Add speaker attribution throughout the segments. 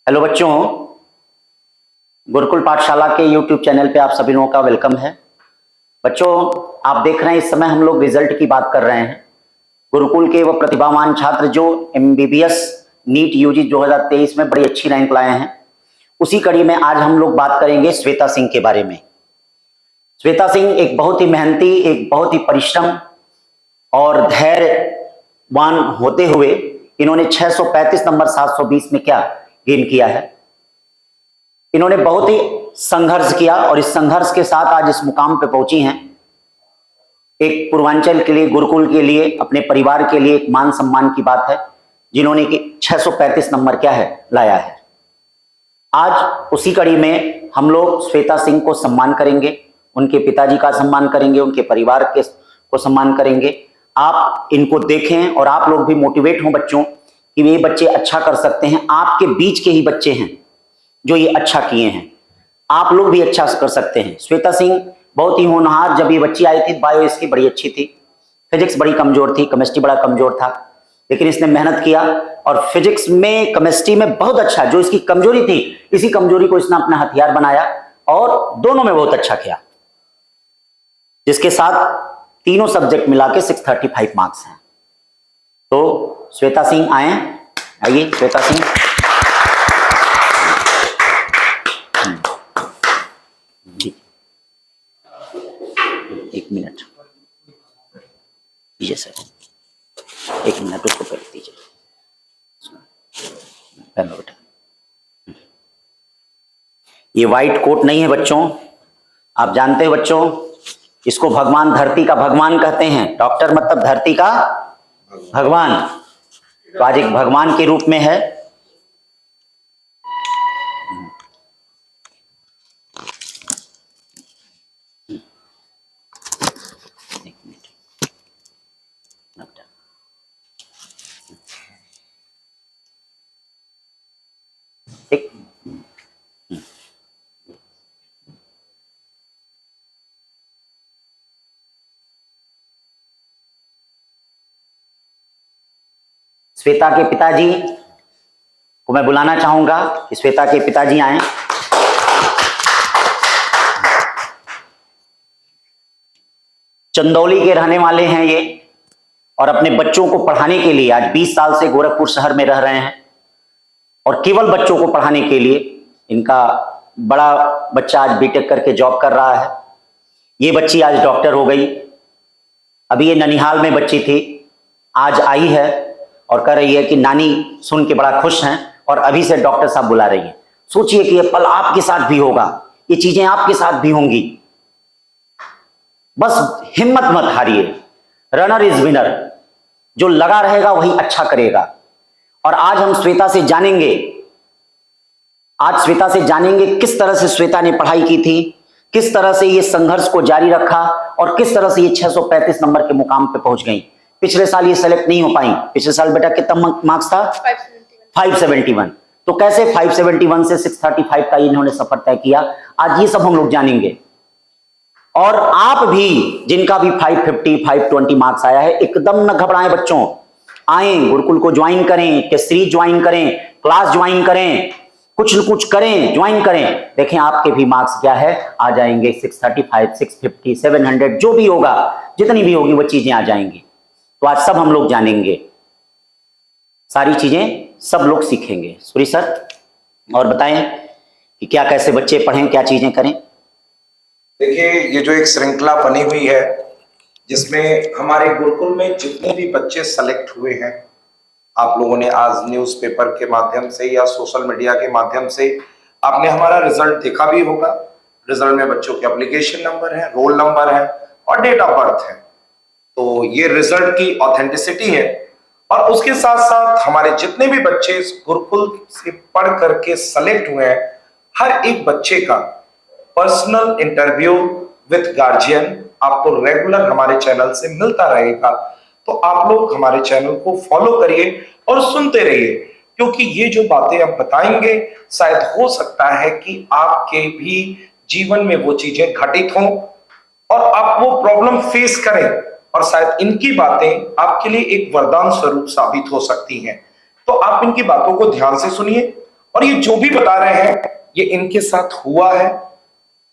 Speaker 1: Hello बच्चों, गुरुकुल पाठशाला के YouTube चैनल पे आप सभी लोगों का वेलकम है। बच्चों, आप देख रहे हैं इस समय हम लोग रिजल्ट की बात कर रहे हैं। गुरुकुल के वो प्रतिभावान छात्र जो MBBS नीट यूजी 2023 में बड़ी अच्छी रैंक लाए हैं, उसी कड़ी में आज हम लोग बात करेंगे श्वेता सिंह के बारे में। श्वेता सिंह एक बहुत ही मेहनती, एक बहुत ही परिश्रम और धैर्यवान होते हुए इन्होंने 635 नंबर 720 में क्या गेन किया है। इन्होंने बहुत ही संघर्ष किया और इस संघर्ष के साथ आज इस मुकाम पे पहुंची हैं। एक पूर्वांचल के लिए, गुरुकुल के लिए, अपने परिवार के लिए एक मान सम्मान की बात है, जिन्होंने कि 635 नंबर क्या है लाया है। आज उसी कड़ी में हम लोग श्वेता सिंह को सम्मान करेंगे, उनके पिताजी का सम्मान करेंगे, उनके परिवार के को सम्मान करेंगे। आप इनको देखें और आप लोग भी मोटिवेट हों बच्चों कि ये बच्चे अच्छा कर सकते हैं। आपके बीच के ही बच्चे हैं जो ये अच्छा किए हैं, आप लोग भी अच्छा कर सकते हैं। श्वेता सिंह बहुत ही होनहार, जब ये बच्ची आई थी बायो इसकी बड़ी अच्छी थी, फिजिक्स बड़ी कमजोर थी, केमिस्ट्री बड़ा कमजोर था, लेकिन इसने मेहनत किया और फिजिक्स में, केमिस्ट्री में बहुत अच्छा, जो इसकी कमजोरी थी इसी कमजोरी को इसने अपना हथियार बनाया और दोनों में बहुत अच्छा किया, जिसके साथ तीनों सब्जेक्ट मिला के 635 मार्क्स हैं। तो श्वेता सिंह आइए श्वेता सिंह। एक मिनट दीजिए सर, एक मिनट उसको कर दीजिए। बेटा, ये व्हाइट कोट नहीं है बच्चों, आप जानते हो बच्चों, इसको भगवान, धरती का भगवान कहते हैं। डॉक्टर मतलब धरती का भगवान, तो आज एक भगवान के रूप में है। श्वेता के पिताजी को मैं बुलाना चाहूंगा कि श्वेता के पिताजी आए। चंदौली के रहने वाले हैं ये और अपने बच्चों को पढ़ाने के लिए आज 20 साल से गोरखपुर शहर में रह रहे हैं और केवल बच्चों को पढ़ाने के लिए। इनका बड़ा बच्चा आज बीटेक करके जॉब कर रहा है, ये बच्ची आज डॉक्टर हो गई। अभी ये ननिहाल में बच्ची थी, आज आई है और कह रही है कि नानी सुन के बड़ा खुश हैं और अभी से डॉक्टर साहब बुला रही है। सोचिए कि ये पल आपके साथ भी होगा, ये चीजें आपके साथ भी होंगी। बस हिम्मत मत हारिए, रनर इज विनर, जो लगा रहेगा वही अच्छा करेगा। और आज हम श्वेता से जानेंगे, किस तरह से श्वेता ने पढ़ाई की थी, किस तरह से ये संघर्ष को जारी रखा और किस तरह से ये 635 नंबर के मुकाम पे पहुंच गई। पिछले साल ये सेलेक्ट नहीं हो पाई। पिछले साल बेटा कितना मार्क्स था? 571। तो कैसे 571 से 635 का इन्होंने सफर तय किया, आज ये सब हम लोग जानेंगे। और आप भी जिनका भी 550, 520 मार्क्स आया है, एकदम न घबराएं बच्चों, आए गुरुकुल को ज्वाइन करें, टेस्ट सीरीज ज्वाइन करें, क्लास ज्वाइन करें, कुछ न कुछ करें, ज्वाइन करें। देखें आपके भी मार्क्स क्या है, आ जाएंगे 635, 650, 700, जो भी होगा, जितनी भी होगी वो चीजें आ जाएंगी। तो आज सब हम लोग जानेंगे, सारी चीजें सब लोग सीखेंगे। सूरी सर, और बताएं कि क्या, कैसे बच्चे पढ़ें, क्या चीजें करें।
Speaker 2: देखिए, ये जो एक श्रृंखला बनी हुई है जिसमें हमारे गुरुकुल में जितने भी बच्चे सेलेक्ट हुए हैं, आप लोगों ने आज न्यूज़पेपर के माध्यम से या सोशल मीडिया के माध्यम से आपने हमारा रिजल्ट देखा भी होगा। रिजल्ट में बच्चों के एप्लीकेशन नंबर है, रोल नंबर है और डेट ऑफ बर्थ है। तो ये रिजल्ट की ऑथेंटिसिटी है। और उसके साथ साथ हमारे जितने भी बच्चे इस गुरुकुल से पढ़ करके सेलेक्ट हुए हैं, हर एक बच्चे का पर्सनल इंटरव्यू विद गार्जियन आपको रेगुलर हमारे चैनल से मिलता रहेगा। तो आप लोग हमारे चैनल को फॉलो करिए और सुनते रहिए, क्योंकि ये जो बातें हम बताएंगे शायद हो सकता है कि आपके भी जीवन में वो चीजें घटित हों और आप वो प्रॉब्लम फेस करें, और शायद इनकी बातें आपके लिए एक वरदान स्वरूप साबित हो सकती हैं। तो आप इनकी बातों को ध्यान से सुनिए और ये जो भी बता रहे हैं ये इनके साथ हुआ है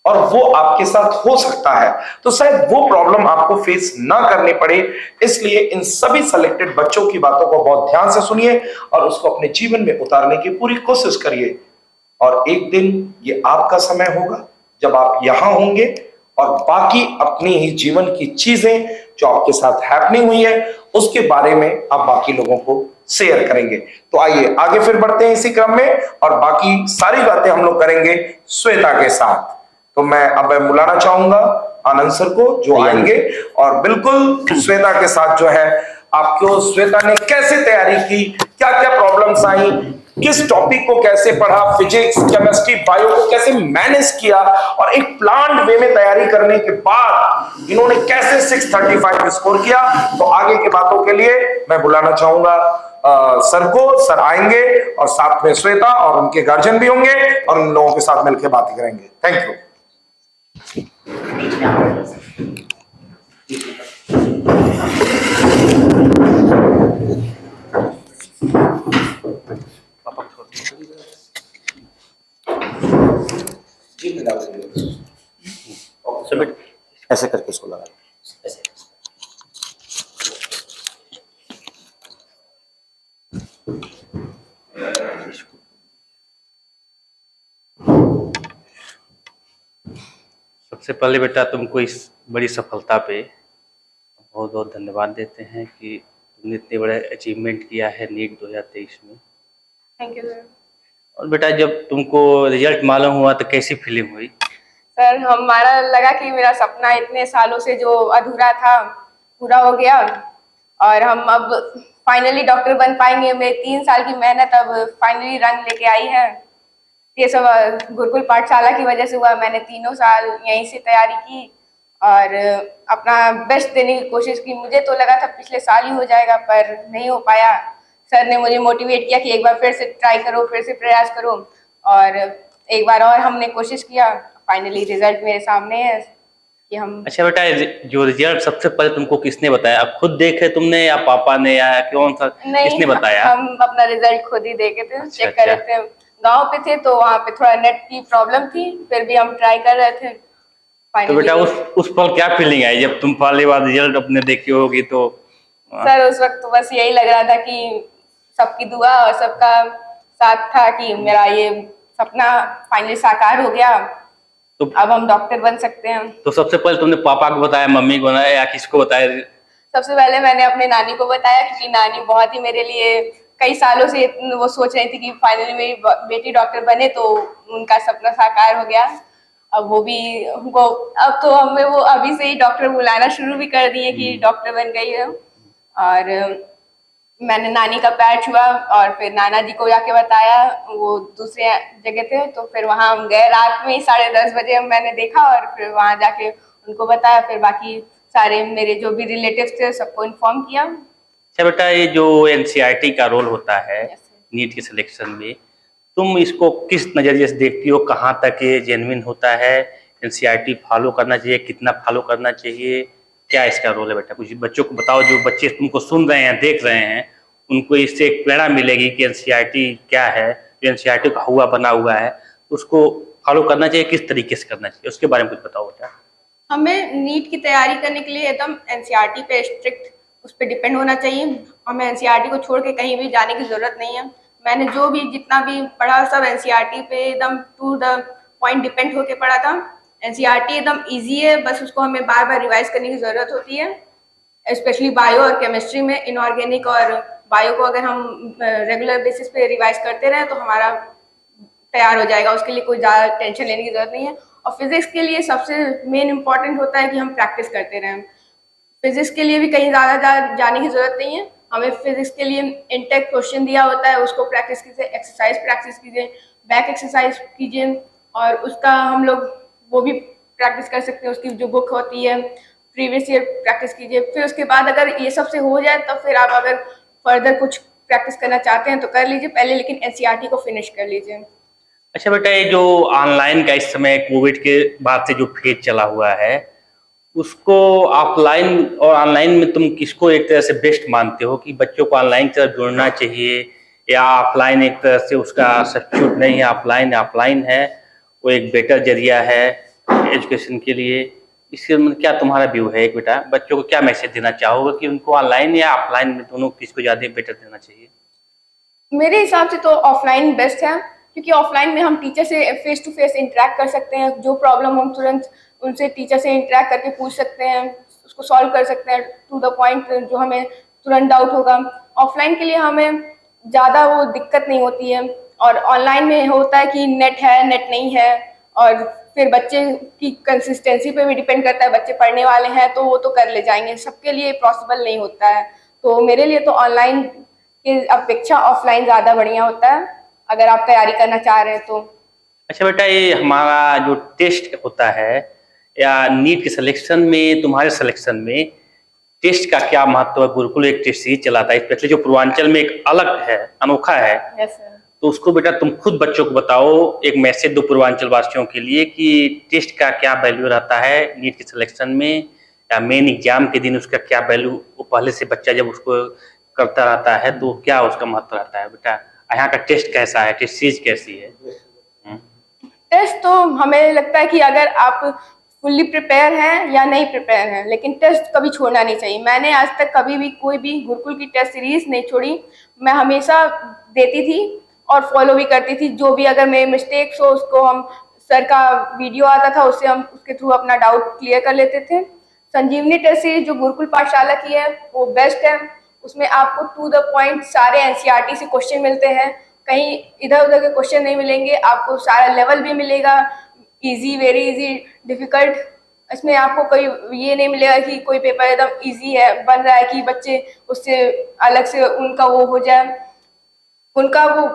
Speaker 2: और वो आपके साथ हो सकता है, तो शायद वो प्रॉब्लम आपको फेस ना करनी पड़े। इसलिए इन सभी सेलेक्टेड बच्चों की बातों को बहुत ध्यान से सुनिए और उसको अपने जीवन में उतारने की पूरी कोशिश करिए। और एक दिन ये आपका समय होगा जब आप यहां होंगे और बाकी अपनी ही जीवन की चीजें जो आपके साथ हैपनिंग हुई है उसके बारे में आप बाकी लोगों को शेयर करेंगे। तो आइए आगे फिर बढ़ते हैं इसी क्रम में और बाकी सारी बातें हम लोग करेंगे श्वेता के साथ। तो मैं अब बुलाना चाहूंगा आनंद सर को जो आएंगे और बिल्कुल श्वेता के साथ जो है आपको श्वेता ने कैसे तैयारी की, क्या क्या प्रॉब्लम्स आई, किस टॉपिक को कैसे पढ़ा, फिजिक्स केमिस्ट्री बायो को कैसे मैनेज किया और एक प्लान्ड वे में तैयारी करने के बाद इन्होंने कैसे 635 स्कोर किया। तो आगे की बातों के लिए मैं बुलाना चाहूंगा सर को। सर आएंगे और साथ में श्वेता और उनके गार्जियन भी होंगे और उन लोगों के साथ मिलकर बातें करेंगे। Thank you. ऐसे करके इसको लगा ऐसे।
Speaker 3: सबसे पहले बेटा तुमको इस बड़ी सफलता पे बहुत बहुत धन्यवाद देते हैं कि तुमने इतने बड़े अचीवमेंट किया है नीट 2023 में।
Speaker 4: Thank you sir.
Speaker 3: और बेटा जब तुमको रिजल्ट मालूम हुआ तो कैसी फीलिंग हुई?
Speaker 4: सर हमारा लगा कि मेरा सपना इतने सालों से जो अधूरा था पूरा हो गया और हम अब फाइनली डॉक्टर बन पाएंगे। मेरी 3 साल की मेहनत अब फाइनली रंग लेके आई है। ये सब गुरुकुल पाठशाला की वजह से हुआ। मैंने 3 साल यहीं से तैयारी की और अपना बेस्ट देने की कोशिश की। मुझे तो लगा था पिछले साल ही हो जाएगा पर नहीं हो पाया। सर ने मुझे मोटिवेट किया कि एक बार फिर से ट्राई करो, फिर से प्रयास करो और एक बार और हमने कोशिश किया। फाइनली रिजल्ट मेरे सामने है कि हम।
Speaker 3: अच्छा बेटा जो रिजल्ट सबसे पहले तुमको किसने बताया? आप खुद देखे तुमने या पापा ने या कौन सा किसने बताया?
Speaker 4: हम अपना रिजल्ट खुद ही देखे थे।
Speaker 3: अच्छा,
Speaker 4: चेक कर रहे थे। गांव पे थे तो वहाँ पे थोड़ा नेट की प्रॉब्लम थी, फिर भी हम ट्राई कर रहे थे।
Speaker 3: तो बेटा उस पल क्या फीलिंग आई जब तुम पहली बार रिजल्ट अपने देखी होगी? तो
Speaker 4: सर उस वक्त तो बस यही लग रहा था कि सबकी दुआ और सबका साथ था कि मेरा ये सपना फाइनली साकार हो गया। तो अब हम डॉक्टर बन सकते हैं।
Speaker 3: तो सबसे पहले तुमने पापा को बताया, मम्मी को बताया या किसको बताया?
Speaker 4: सबसे पहले मैंने अपने नानी को बताया क्योंकि नानी बहुत ही मेरे लिए कई सालों से वो सोच रही थी कि फाइनली मेरी बेटी डॉक्टर बने, तो उनका सपना साकार हो गया। अब अब तो हमें वो अभी से ही डॉक्टर बुलाना शुरू भी कर दिए कि डॉक्टर बन गई है। और मैंने नानी का पैर छुआ और फिर नाना जी को जाके बताया। वो दूसरे जगह थे तो फिर वहां हम गए। रात में 10:30 बजे मैंने देखा और फिर वहां जाके उनको बताया। फिर बाकी सारे मेरे जो भी रिलेटिव्स थे सबको इन्फॉर्म किया।
Speaker 3: अच्छा बेटा ये जो एनसीईआरटी का रोल होता है नीट के सिलेक्शन में, तुम इसको किस नजरिए से देखती हो? कहाँ तक ये जेन्युइन होता है? एनसीईआरटी फॉलो करना चाहिए, कितना फॉलो करना चाहिए, क्या इसका रोल है बेटा? कुछ बच्चों को बताओ, जो बच्चे तुमको सुन रहे हैं, देख रहे हैं, उनको इससे एक प्रेरणा मिलेगी कि एनसीईआरटी क्या है। जो एनसीईआरटी का हुआ बना हुआ है उसको फॉलो करना चाहिए, किस तरीके से करना चाहिए, उसके बारे में कुछ बताओ बेटा।
Speaker 4: हमें नीट की तैयारी करने के लिए एकदम एनसीईआरटी पे स्ट्रिक्ट उस पर डिपेंड होना चाहिए। हमें एनसीईआरटी को छोड़ के कहीं भी जाने की जरूरत नहीं है। मैंने जो भी जितना भी पढ़ा सब एनसीईआरटी पे एकदम टू द पॉइंट डिपेंड होके पढ़ा था। एनसीईआरटी एकदम इजी है, बस उसको हमें बार बार रिवाइज करने की जरूरत होती है। स्पेशली बायो और केमिस्ट्री में इनऑर्गेनिक और बायो को अगर हम रेगुलर बेसिस पे रिवाइज करते रहे तो हमारा तैयार हो जाएगा। उसके लिए कोई ज़्यादा टेंशन लेने की जरूरत नहीं है। और फिजिक्स के लिए सबसे मेन इम्पॉर्टेंट होता है कि हम प्रैक्टिस करते रहें। फिजिक्स के लिए भी कहीं ज़्यादा जाने की जरूरत नहीं है। हमें फिजिक्स के लिए इनटेक क्वेश्चन दिया होता है, उसको प्रैक्टिस कीजिए, एक्सरसाइज प्रैक्टिस कीजिए, बैक एक्सरसाइज कीजिए और उसका हम लोग वो भी प्रैक्टिस कर सकते हैं। उसकी जो बुक होती है प्रीवियस ईयर प्रैक्टिस कीजिए। फिर उसके बाद अगर ये सब से हो जाए तो फिर आप अगर फर्दर कुछ प्रैक्टिस करना चाहते हैं तो कर लीजिए पहले, लेकिन एनसीईआरटी को फिनिश कर लीजिए।
Speaker 3: अच्छा बेटा ये जो ऑनलाइन का इस समय कोविड के बाद से जो फेज चला हुआ है, उसको ऑफलाइन और ऑनलाइन में तुम किसको एक तरह से बेस्ट मानते हो कि बच्चों को ऑनलाइन की तरफ जोड़ना चाहिए या ऑफलाइन एक तरह से उसका सब्स्टिट्यूट नहीं है, ऑफलाइन ऑफलाइन है, वो एक बेटर जरिया है एजुकेशन के लिए। इसके में क्या तुम्हारा व्यू है? एक बेटा बच्चों को क्या मैसेज देना चाहोगे कि उनको ऑनलाइन या ऑफलाइन में दोनों किसको ज़्यादा बेटर देना चाहिए?
Speaker 4: मेरे हिसाब से तो ऑफलाइन बेस्ट है, क्योंकि ऑफलाइन में हम टीचर से फेस टू फेस इंटरेक्ट कर सकते हैं। जो प्रॉब्लम हम तुरंत उनसे टीचर से इंटरेक्ट करके पूछ सकते हैं, उसको सॉल्व कर सकते हैं टू द पॉइंट, जो हमें तुरंत डाउट होगा। ऑफलाइन के लिए हमें ज़्यादा वो दिक्कत नहीं होती है, और ऑनलाइन में होता है कि नेट है नेट नहीं है, और फिर बच्चे की कंसिस्टेंसी पे भी डिपेंड करता है। बच्चे पढ़ने वाले हैं तो वो तो कर ले जाएंगे, सबके लिए पॉसिबल नहीं होता है। तो मेरे लिए तो ऑनलाइन की अपेक्षा ऑफलाइन ज़्यादा बढ़िया होता है, अगर आप तैयारी करना चाह रहे हैं तो।
Speaker 3: अच्छा बेटा, ये हमारा जो टेस्ट होता है या नीट के सिलेक्शन में, तुम्हारे सिलेक्शन में टेस्ट का क्या महत्व है? गुरुकुल एक टेस्ट सीरीज चलाता है, स्पेशली जो पूर्वांचल में एक अलग है, अनोखा है।
Speaker 4: Yes sir.
Speaker 3: तो उसको बेटा तुम खुद बच्चों को बताओ, एक मैसेज दो पूर्वांचल वासियों के लिए कि टेस्ट का क्या वैल्यू रहता है नीट के सिलेक्शन में, या मेन एग्जाम के दिन उसका क्या वैल्यू, वो पहले से बच्चा जब उसको करता रहता है तो क्या उसका महत्व रहता है? बेटा यहाँ का टेस्ट कैसा है, टेस्ट सीरीज कैसी है?
Speaker 4: टेस्ट तो हमें लगता है कि अगर आप फुल्ली प्रिपेयर हैं या नहीं प्रिपेयर हैं, लेकिन टेस्ट कभी छोड़ना नहीं चाहिए। मैंने आज तक कभी भी कोई भी गुरुकुल की टेस्ट सीरीज नहीं छोड़ी, मैं हमेशा देती थी और फॉलो भी करती थी। जो भी अगर मेरे मिस्टेक्स हो उसको हम, सर का वीडियो आता था उससे हम उसके थ्रू अपना डाउट क्लियर कर लेते थे। संजीवनी टेस्ट सीरीज जो गुरुकुल पाठशाला की है वो बेस्ट है। उसमें आपको टू द पॉइंट सारे एनसीईआरटी से क्वेश्चन मिलते हैं, कहीं इधर उधर के क्वेश्चन नहीं मिलेंगे। आपको सारा लेवल भी मिलेगा, इजी, वेरी इजी, डिफिकल्ट। इसमें आपको कोई ये नहीं मिलेगा कि कोई पेपर एकदम इजी है बन रहा है कि बच्चे उससे अलग से उनका वो हो जाए, उनका वो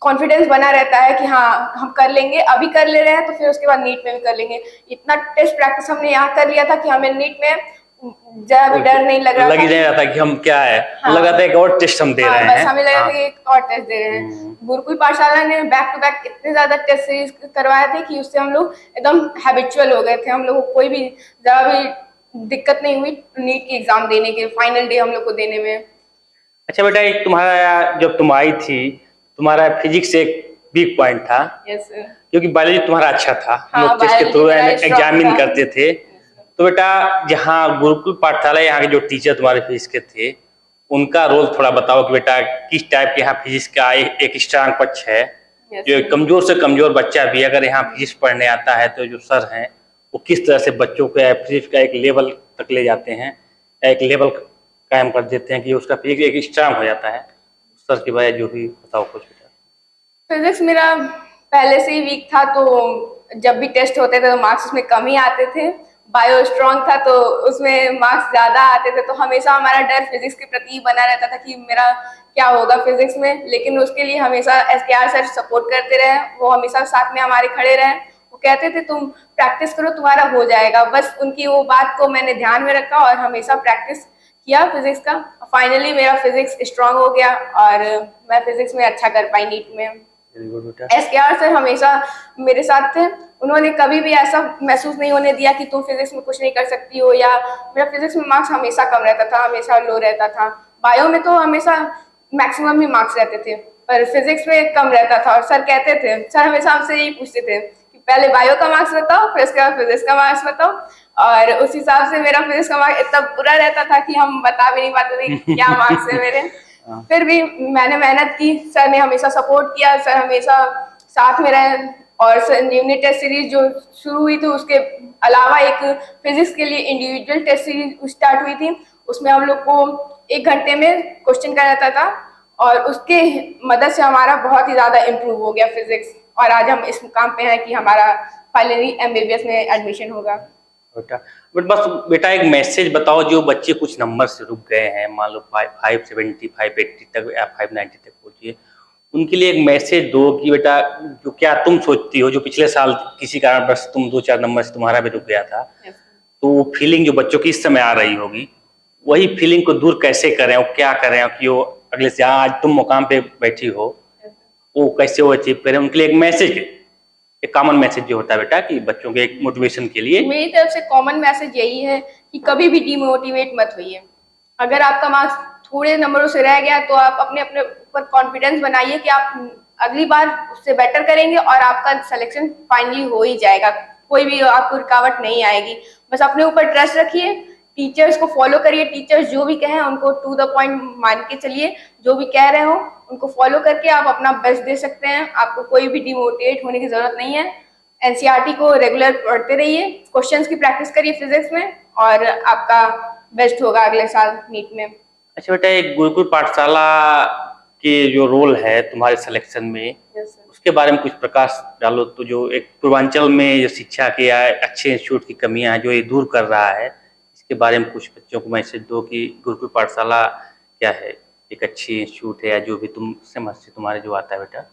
Speaker 4: कॉन्फिडेंस बना रहता है कि हाँ हम कर लेंगे, अभी कर ले रहे हैं तो फिर उसके बाद नीट में भी कर लेंगे। इतना टेस्ट प्रैक्टिस हमने यहाँ कर लिया था कि हमें नीट में जरा भी डर नहीं लग रहा
Speaker 3: लग ही
Speaker 4: था।
Speaker 3: नहीं रहा था कि हम क्या है,
Speaker 4: हाँ।
Speaker 3: लगा था एक और टेस्ट हम दे
Speaker 4: हाँ,
Speaker 3: रहे
Speaker 4: बस
Speaker 3: हैं।
Speaker 4: हमें लगा
Speaker 3: हाँ।
Speaker 4: था कि एक और टेस्ट दे रहे हैं। गुरुकुल पाठशाला ने बैक टू बैक इतने ज्यादा टेस्ट सीरीज करवाए थे कि उससे हम लोग एकदम हैबिचुअल हो गए थे। हम लोग को कोई भी जरा भी दिक्कत नहीं हुई नीट की एग्जाम देने के फाइनल डे हम लोग को देने में।
Speaker 3: अच्छा बेटा, एक तुम्हारा जब तुम आई थी, तुम्हारा फिजिक्स एक वीक पॉइंट था।
Speaker 4: Yes sir.
Speaker 3: क्योंकि बायोलॉजी तुम्हारा अच्छा था, हम
Speaker 4: हाँ,
Speaker 3: लोग टेस्ट के
Speaker 4: biology
Speaker 3: थ्रू
Speaker 4: मेरा strong
Speaker 3: एग्जामिन
Speaker 4: था।
Speaker 3: करते थे। तो बेटा जहाँ गुरुकुल पाठशाला, यहाँ के जो टीचर तुम्हारे फिजिक्स के थे, उनका रोल थोड़ा बताओ कि बेटा किस टाइप के यहाँ फिजिक्स का एक स्ट्रांग पक्ष है।
Speaker 4: Yes,
Speaker 3: जो
Speaker 4: sir.
Speaker 3: कमजोर से कमजोर बच्चा भी अगर यहाँ फिजिक्स पढ़ने आता है तो जो सर हैं वो किस तरह से बच्चों को फिजिक्स का एक लेवल तक ले जाते हैं, एक लेवल कायम कर देते हैं कि उसका फिजिक्स एक स्ट्रांग हो जाता है। सर के बारे जो भी बताओ कुछ बेटा।
Speaker 4: फिजिक्स मेरा पहले से ही वीक था, तो जब भी टेस्ट होते थे तो मार्क्स उसमें कम ही आते थे। बायो स्ट्रॉन्ग था तो उसमें मार्क्स ज्यादा आते थे, तो हमेशा हमारा डर फिजिक्स के प्रति बना रहता था कि मेरा क्या होगा फिजिक्स में। लेकिन उसके लिए हमेशा SKR सर सपोर्ट करते रहे, वो हमेशा साथ में हमारे खड़े रहे। वो कहते थे तुम प्रैक्टिस करो तुम्हारा हो जाएगा। बस उनकी वो बात को मैंने ध्यान में रखा और हमेशा प्रैक्टिस किया फिजिक्स का। फाइनली मेरा फिजिक्स स्ट्रांग हो गया और मैं फिजिक्स में अच्छा कर पाई नीट में। SKR सर हमेशा मेरे साथ थे, उन्होंने कभी भी ऐसा महसूस नहीं होने दिया कि तुम फिजिक्स में कुछ नहीं कर सकती हो, या मेरा फिजिक्स में मार्क्स हमेशा कम रहता था, हमेशा लो रहता था। बायो में तो हमेशा मैक्सिमम ही मार्क्स रहते थे, पर फिजिक्स में कम रहता था। और सर कहते थे, सर हमेशा हमसे यही पूछते थे कि पहले बायो का मार्क्स बताओ, फिर उसके बाद फिजिक्स का मार्क्स बताओ। और उस हिसाब से मेरा फिजिक्स का मार्क्स इतना बुरा रहता था कि हम बता भी नहीं पाते थे क्या मार्क्स है मेरे। फिर भी मैंने मेहनत की, सर ने हमेशा सपोर्ट किया, सर हमेशा साथ में रहे। और संजीवनी टेस्ट सीरीज जो शुरू हुई थी, उसके अलावा एक फिजिक्स के लिए इंडिविजुअल टेस्ट सीरीज स्टार्ट हुई थी। उसमें हम लोग को 1 घंटे में क्वेश्चन का रहता था, और उसके मदद से हमारा बहुत ही ज़्यादा इम्प्रूव हो गया फिजिक्स। और आज हम इस मुकाम पे हैं कि हमारा फाइनली MBBS में एडमिशन होगा।
Speaker 3: बट बस बेटा एक मैसेज बताओ, जो बच्चे कुछ नंबर से रुक गए हैं, मान लो 570, 580 तक या 590 तक पहुंचिए, उनके लिए एक मैसेज दो कि बेटा जो क्या तुम सोचती हो, जो पिछले साल किसी कारण बस तुम 2-4 नंबर से तुम्हारा भी रुक गया था, तो वो फीलिंग जो बच्चों की इस समय आ रही होगी, वही फीलिंग को दूर कैसे करें और क्या करें कि वो अगले से आज तुम मुकाम पे बैठी हो, वो कैसे वो अचीव करें। उनके लिए एक मैसेज, एक कॉमन मैसेज जो होता है बेटा कि बच्चों के एक मोटिवेशन के लिए।
Speaker 4: मेरी तरफ से कॉमन मैसेज यही है कि कभी भी डिमोटिवेट मत होइए। अगर आपका मार्क्स थोड़े नंबरों से रह गया तो आप अपने अपने ऊपर कॉन्फिडेंस बनाइए कि आप अगली बार उससे बेटर करेंगे और आपका सिलेक्शन फाइनली हो ही जाएगा, कोई भी आपको रुकावट नहीं आएगी। बस अपने ऊपर ट्रस्ट रखिए, टीचर्स को फॉलो करिए, टीचर्स जो भी कहें उनको टू द पॉइंट मान के चलिए, जो भी कह रहे हो उनको फॉलो करके आप अपना बेस्ट दे सकते हैं। आपको कोई भी डिमोटिवेट होने की जरूरत नहीं है। एनसीईआरटी को रेगुलर पढ़ते रहिए, क्वेश्चंस की प्रैक्टिस करिए फिजिक्स में और आपका बेस्ट होगा अगले साल नीट में।
Speaker 3: अच्छा बेटा, एक गुरुकुल पाठशाला के जो रोल है तुम्हारे सिलेक्शन में, उसके बारे में कुछ प्रकाश डालो। तो जो एक पूर्वांचल में जो शिक्षा के अच्छे इंस्टीट्यूट की कमियां हैं जो ये दूर कर रहा है, इसके बारे में कुछ बच्चों को मैसेज दो कि गुरुकुल पाठशाला क्या है, एक अच्छी इंस्टीट्यूट है या जो भी तुम समझ से तुम्हारे जो आता है बेटा।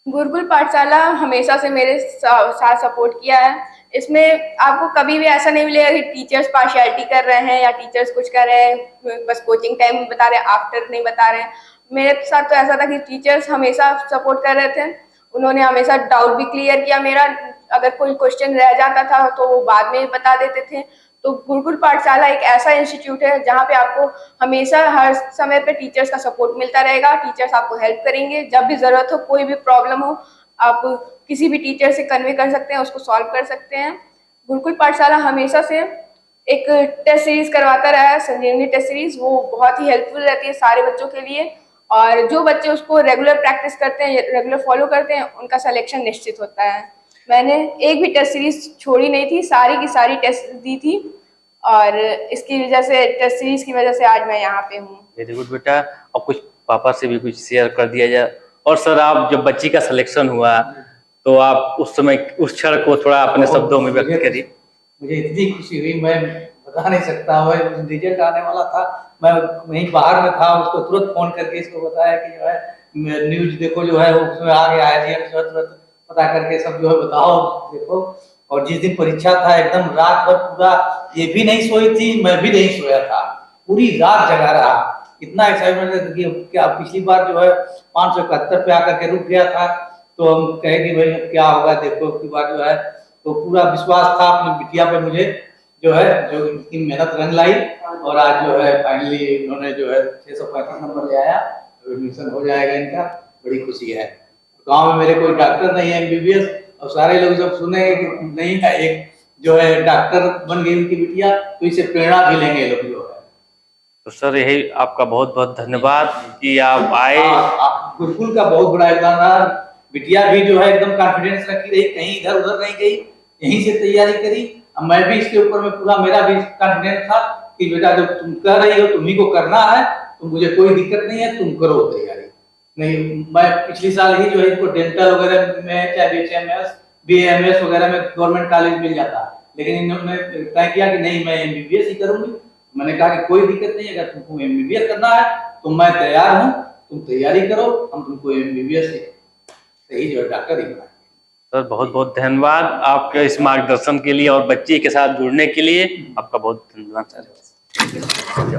Speaker 4: गुरुकुल पाठशाला हमेशा से मेरे साथ सपोर्ट किया है। इसमें आपको कभी भी ऐसा नहीं मिलेगा कि टीचर्स पार्शियलिटी कर रहे हैं या टीचर्स कुछ कर रहे हैं, बस कोचिंग टाइम बता रहे हैं, आफ्टर नहीं बता रहे हैं। मेरे साथ तो ऐसा था कि टीचर्स हमेशा सपोर्ट कर रहे थे, उन्होंने हमेशा डाउट भी क्लियर किया मेरा। अगर कोई क्वेश्चन रह जाता था तो वो बाद में बता देते थे। तो गुरुकुल पाठशाला एक ऐसा इंस्टीट्यूट है जहाँ पे आपको हमेशा हर समय पे टीचर्स का सपोर्ट मिलता रहेगा। टीचर्स आपको हेल्प करेंगे, जब भी जरूरत हो, कोई भी प्रॉब्लम हो, आप किसी भी टीचर से कन्वे कर सकते हैं, उसको सॉल्व कर सकते हैं। गुरुकुल पाठशाला हमेशा से एक टेस्ट सीरीज करवाता रहा है, संजीवनी टेस्ट सीरीज, वो बहुत ही हेल्पफुल रहती है सारे बच्चों के लिए। और जो बच्चे उसको रेगुलर प्रैक्टिस करते हैं, रेगुलर फॉलो करते हैं, उनका सिलेक्शन निश्चित होता है। मैंने एक भी टेस्ट सीरीज छोड़ी नहीं थी, सारी की सारी टेस्ट दी थी और इसकी वजह से, टेस्ट सीरीज की वजह से आज मैं यहाँ पे हूँ।
Speaker 3: वेरी गुड बेटा। और कुछ पापा से भी कुछ शेयर कर दिया जाए। और सर, आप जब बच्ची का सिलेक्शन हुआ तो आप उस समय उस क्षण को थोड़ा अपने शब्दों में व्यक्त करिए।
Speaker 5: मुझे इतनी खुशी हुई, मैं बता नहीं सकता। मैं रिजल्ट आने वाला था, मैं वहीं बाहर में था, उसको तुरंत फोन करके इसको बताया कि जो है न्यूज देखो, जो है उसमें आ गया है जी, तुरंत पता करके सब जो है बताओ देखो। और जिस दिन परीक्षा था एकदम रात भर पूरा, ये भी नहीं सोई थी, मैं भी नहीं सोया था, पूरी रात जगा रहा। इतना एक्साइटमेंट कि क्या पिछली बार जो है 571 पे आकर के रुक गया था, तो हम कहे कि भाई क्या होगा देखो की बार जो है। तो पूरा विश्वास था अपनी बिटिया पे मुझे, जो है जो इतनी मेहनत रंग लाई। और आज जो है फाइनली इन्होंने जो है 635 नंबर ले आया, एडमिशन हो जाएगा इनका, बड़ी खुशी है। गांव में मेरे कोई डॉक्टर नहीं है एमबीबीएस, और सारे लोग जब सुनेंगे कि नहीं है एक जो है डॉक्टर बन गई उनकी बिटिया, तो इसे प्रेरणा भी लेंगे लोग जो है।
Speaker 3: तो सर, यही आपका बहुत बहुत धन्यवाद कि आप आए।
Speaker 5: गुरुकुल का बहुत बड़ा योगदान रहा। बिटिया भी जो है एकदम कॉन्फिडेंस रखी रही, कहीं इधर उधर नहीं गई, यहीं से तैयारी करी। अब मैं भी इसके ऊपर में पूरा, मेरा भी कॉन्फिडेंस था कि बेटा जब तुम कर रही हो तुम्ही को करना है, तो मुझे कोई दिक्कत नहीं है, तुम करो तैयारी। नहीं, मैं पिछली साल ही जो है इनको डेंटल वगैरह में, चाहे बीएचएमएस बीएमएस वगैरह में गवर्नमेंट कॉलेज मिल जाता, लेकिन इन्होंने तय किया कि नहीं मैं एमबीबीएस ही करूंगी। मैंने कहा कि कोई दिक्कत नहीं, अगर तुमको एमबीबीएस करना है तो मैं तैयार हूँ, तुम तैयारी करो, हम तुमको एमबीबीएस सही जो है डॉक्टर ही बनाएंगे।
Speaker 3: सर, बहुत बहुत धन्यवाद आपके इस मार्गदर्शन के लिए और बच्ची के साथ जुड़ने के लिए। आपका बहुत धन्यवाद सर।